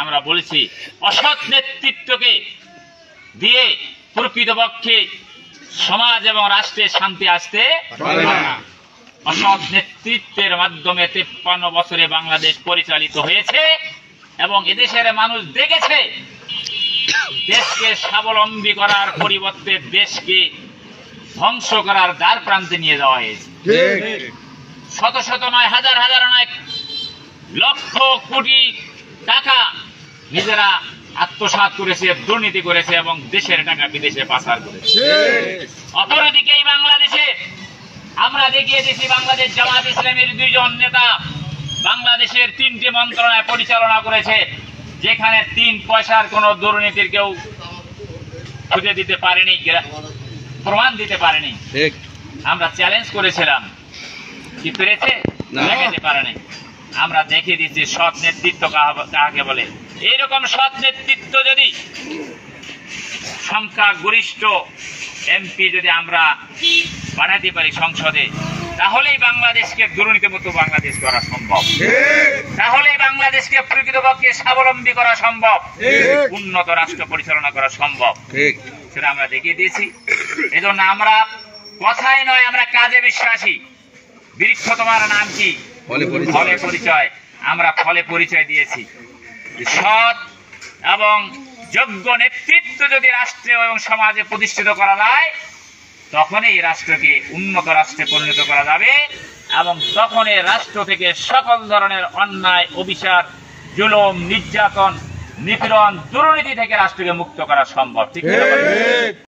আমরা বলেছি অসৎ নেতৃত্বকে দিয়ে প্রকৃতপক্ষে সমাজ এবং রাষ্ট্রে শান্তি আসতে পারে না। অসৎ নেতৃত্বের মাধ্যমে 53 বছরে বাংলাদেশ পরিচালিত হয়েছে এবং এদেশের মানুষ দেখেছে দেশকে স্বাবলম্বী করার পরিবর্তে দেশকে ধ্বংস করার দ্বার প্রান্তে নিয়ে যাওয়া হয়েছে। শত শত নয়, হাজার হাজার নয়, লক্ষ কোটি টাকা নিজেরা আত্মসাৎ করেছে, দুর্নীতি করেছে এবং দেশের টাকা বিদেশে পাচার করেছে। অপরদিকে এই বাংলাদেশে আমরা দেখিয়ে দিয়েছি, বাংলাদেশ জামাত ইসলামের 2 জন নেতা বাংলাদেশের 3টি মন্ত্রণালয় পরিচালনা করেছে, যেখানে 3 পয়সার কোনো দুর্নীতির কেউ খুঁজে দিতে পারেনি, প্রমাণ দিতে পারেনি। আমরা চ্যালেঞ্জ করেছিলাম, কি পেরেছে? দেখাতে পারেনি। আমরা দেখিয়ে দিচ্ছি সৎ নেতৃত্ব কাকে বলে। এইরকম সৎ নেতৃত্ব যদি সংখ্যাগরিষ্ঠ এমপি যদি আমরা বানাতে পারি সংসদে, তাহলেই বাংলাদেশকে দুর্নীতিমুক্ত বাংলাদেশ করা সম্ভব, তাহলেই বাংলাদেশকে প্রকৃতপক্ষে স্বাবলম্বী করা সম্ভব, উন্নত রাষ্ট্র পরিচালনা করা সম্ভব। সেটা আমরা দেখিয়ে দিয়েছি। এজন্য আমরা কথায় নয়, আমরা কাজে বিশ্বাসী। বৃক্ষ তোমার নাম কি? ফলে পরিচয়। আমরা ফলে পরিচয় দিয়েছি। সৎ এবং যোগ্য নেতৃত্ব যদি রাষ্ট্রে এবং সমাজে প্রতিষ্ঠিত করা যায়, তখনই রাষ্ট্রকে উন্নত রাষ্ট্রে পরিণত করা যাবে এবং তখন এই রাষ্ট্র থেকে সকল ধরনের অন্যায়, অবিচার, জুলুম, নির্যাতন, নিপীড়ন, দুর্নীতি থেকে রাষ্ট্রকে মুক্ত করা সম্ভব। ঠিক আছে?